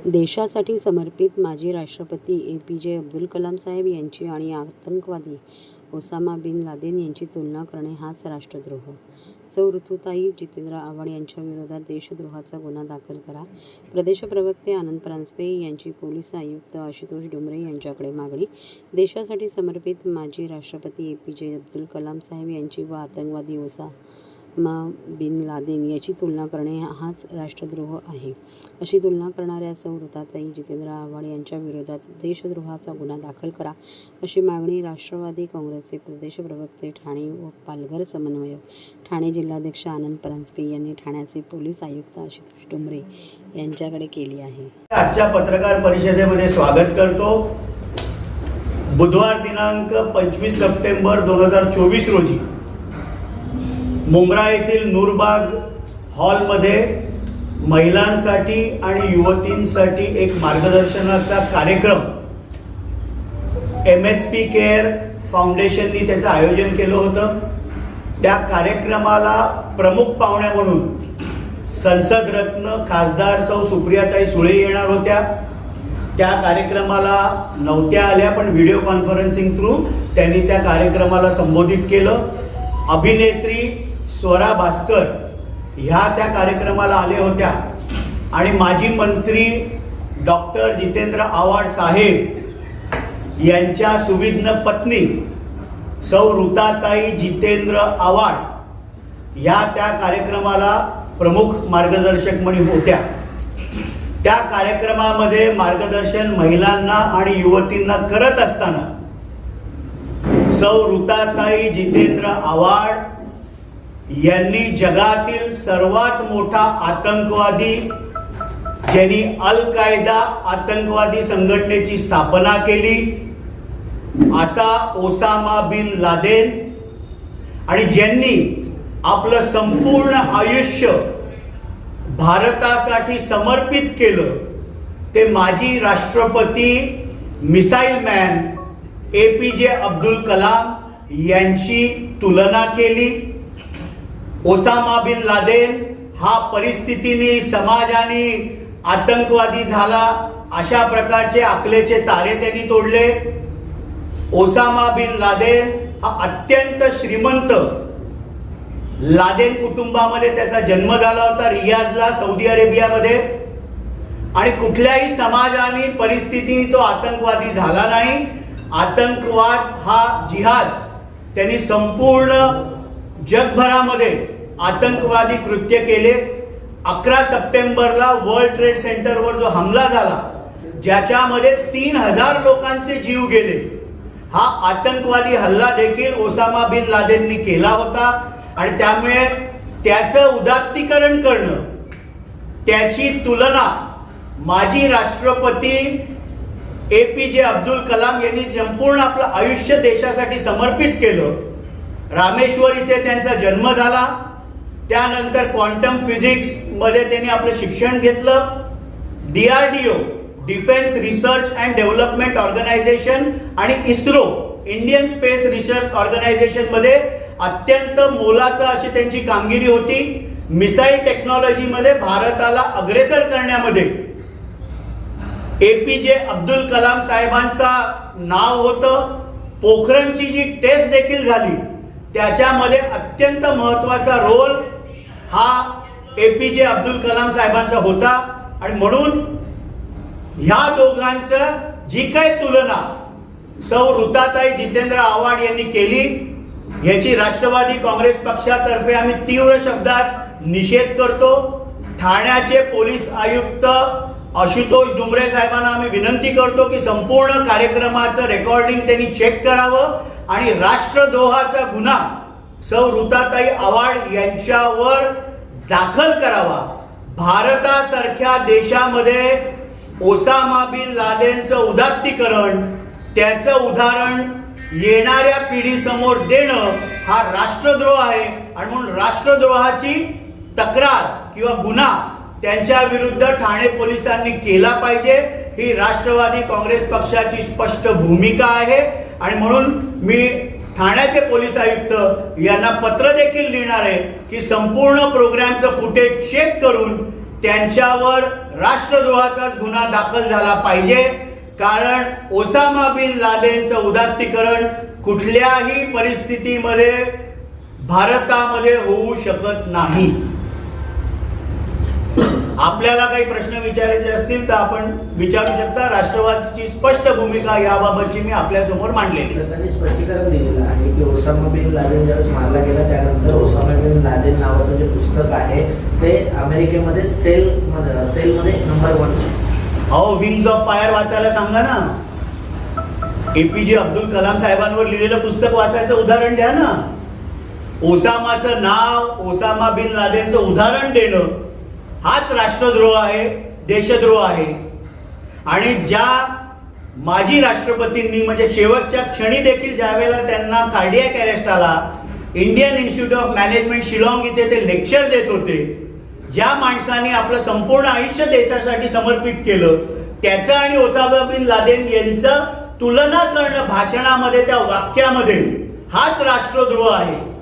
देशासाठी समर्पित माजी राष्ट्रपती APJ अब्दुल कलाम साहेब यांची आणि आतंकवादी ओसामा बिन लादेन यांची तुलना करणे हाच राष्ट्रद्रोह. सौ ऋतुताई जितेंद्र आव्हाड यांच्या विरोधात देशद्रोहाचा गुन्हा दाखल करा. प्रदेश प्रवक्ते आनंद परांजपे यांची पोलीस आयुक्त आशुतोष डुमरे यांच्याकडे मागणी. देशासाठी समर्पित माजी राष्ट्रपती APJ अब्दुल कलाम साहेब यांची व आतंकवादी ओसामा बिन लादेन याची तुलना करणे हाच राष्ट्रद्रोह आहे. अशी तुलना करणाऱ्या सौ ऋतुताई जितेंद्र आव्हाड यांच्या विरोधात देशद्रोहाचा गुन्हा दाखल करा, अशी मागणी राष्ट्रवादी काँग्रेसचे प्रदेश प्रवक्ते ठाणे व पालघर समन्वयक, ठाणे जिल्हाध्यक्ष आनंद परांजपे यांनी ठाण्याचे पोलीस आयुक्त आशुतोष डुमरे यांच्याकडे केली आहे. आजच्या पत्रकार परिषदेमध्ये स्वागत करतो. बुधवार दिनांक 25 सप्टेंबर 2024 रोजी मुंब्रा येथील नूरबाग हॉलमध्ये महिलांसाठी आणि युवतींसाठी एक मार्गदर्शनाचा कार्यक्रम MSP केअर फाउंडेशननी त्याचं आयोजन केलं होतं. त्या कार्यक्रमाला प्रमुख पाहुण्या म्हणून संसद रत्न खासदार सौ सुप्रियाताई सुळे येणार होत्या. त्या कार्यक्रमाला नव्हत्या आल्या, पण व्हिडिओ कॉन्फरन्सिंग थ्रू त्यांनी त्या कार्यक्रमाला संबोधित केलं. अभिनेत्री स्वरा भास्कर ह्या त्या कार्यक्रमाला आल्या होत्या आणि माजी मंत्री डॉक्टर जितेंद्र आव्हाड साहेब यांच्या सुविज्ञ पत्नी सौ ऋतुताई जितेंद्र आव्हाड ह्या त्या कार्यक्रमाला प्रमुख मार्गदर्शक म्हणून होत्या. त्या कार्यक्रमामध्ये मार्गदर्शन महिलांना आणि युवतींना करत असताना सौ ऋतुताई जितेंद्र आव्हाड यांनी जगातील सर्वात मोठा आतंकवादी, ज्यांनी अल कायदा आतंकवादी संघटनेची स्थापना केली असा ओसामा बिन लादेन आणि ज्यांनी आपलं संपूर्ण आयुष्य भारतासाठी समर्पित केलं ते माजी राष्ट्रपती missile man APJ Abdul Kalam यांची तुलना केली. ओसामा बिन लादेन हा परिस्थितीने, समाजाने आतंकवादी झाला अशा प्रकारचे आकलेचे तारे त्यांनी तोडले. ओसामा बिन लादेन हा अत्यंत श्रीमंत लादेन कुटुंबामध्ये त्याचा जन्म झाला होता, रियादला, सौदी अरेबियामध्ये. आणि कुठल्याही समाजाने, परिस्थितीने तो आतंकवादी झाला नाही. आतंकवाद हा जिहाद त्यांनी संपूर्ण जगभरामध्ये आतंकवादी कृत्य केले. 11 सप्टेंबरला वर्ल्ड ट्रेड सेंटरवर जो हमला झाला, ज्याच्यामध्ये 3000 लोकांचे जीव गेले, हा आतंकवादी हल्ला देखील ओसामा बिन लादेननी केला होता. आणि त्यामुळे त्याचं उदात्तीकरण करणं, त्याची तुलना माजी राष्ट्रपती APJ अब्दुल कलाम यांनी संपूर्ण आपलं आयुष्य देशासाठी समर्पित केलं. रामेश्वर इथे त्यांचा जन्म झाला. त्यानंतर क्वांटम फिजिक्स मध्ये त्यांनी आपलं शिक्षण घेतलं. DRDO defence research and development organisation आणि ISRO Indian space research organisation मध्ये अत्यंत मोलाचं अशी त्यांची कामगिरी होती. मिसाईल टेक्नॉलॉजी मध्ये भारताला अग्रेसर करण्यामध्ये APJ अब्दुल कलाम साहेबांचा नाव होतं. पोखरणची जी टेस्ट देखील झाली त्याच्यामध्ये अत्यंत महत्वाचा रोल हा APJ अब्दुल कलाम साहेबांचा होता. आणि म्हणून ह्या दोघांचं जी काही तुलना सौ ऋतुताई जितेंद्र आव्हाड यांनी केली, याची राष्ट्रवादी काँग्रेस पक्षातर्फे आम्ही तीव्र शब्दात निषेध करतो. ठाण्याचे पोलीस आयुक्त आशुतोष डुमरे साहेबांना आम्ही विनंती करतो की संपूर्ण कार्यक्रमाचं रेकॉर्डिंग त्यांनी चेक करावं आणि राष्ट्रद्रोहाचा गुन्हा सौ ऋतुताई आव्हाड यांच्यावर दाखल करावा. भारतासारख्या देशामध्ये ओसामा बिन लादेनचं उदात्तीकरण, त्याचं उदाहरण येणाऱ्या पिढीसमोर देणं हा राष्ट्रद्रोह आहे. आणि म्हणून राष्ट्रद्रोहाची तक्रार किंवा गुन्हा त्यांच्या विरुद्ध ठाणे पोलिसांनी केला पाहिजे, ही राष्ट्रवादी काँग्रेस पक्षाची स्पष्ट भूमिका आहे. आणि म्हणून मी ठाण्याचे पोलीस आयुक्त यांना पत्र देखील लिहिणार आहे की संपूर्ण प्रोग्रामचं फुटेज चेक करून त्यांच्यावर राष्ट्रद्रोहाचाच गुन्हा दाखल झाला पाहिजे, कारण ओसामा बिन लादेनचं उदात्तीकरण कुठल्याही परिस्थितीमध्ये भारतामध्ये होऊ शकत नाही. आपल्याला काही प्रश्न विचारायचे असतील तर आपण विचारू शकता. राष्ट्रवादीची स्पष्ट भूमिका याबाबतची मी आपल्यासमोर मांडलेली आहे. त्यांनी स्पष्टीकरण दिलेलं आहे की ओसामा बिन लादेन ज्यावेळेस मारला गेला त्यानंतर ओसामा बिन लादेन नावाचं जे पुस्तक आहे ते अमेरिकेमध्ये सेलमध्ये नंबर 1. अहो, विंग्स ऑफ फायर वाचायला सांगा ना. एपीजे अब्दुल कलाम साहेबांवर लिहिलेलं पुस्तक वाचायचं उदाहरण द्या ना. ओसामाचं नाव, ओसामा बिन लादेनचं उदाहरण देणं हाच राष्ट्रद्रोह आहे, देशद्रोह आहे. आणि ज्या माजी राष्ट्रपतींनी म्हणजे शेवटच्या क्षणी देखील ज्या वेळेला त्यांना कार्डियक अरेस्ट आला, Indian institute of management Shillong इथे ते लेक्चर देत होते. ज्या माणसाने आपलं संपूर्ण आयुष्य देशासाठी समर्पित केलं, त्याचं आणि ओसामा बिन लादेन यांचं तुलना करणं भाषणामध्ये, त्या वाक्यामध्ये, हाच राष्ट्रद्रोह आहे.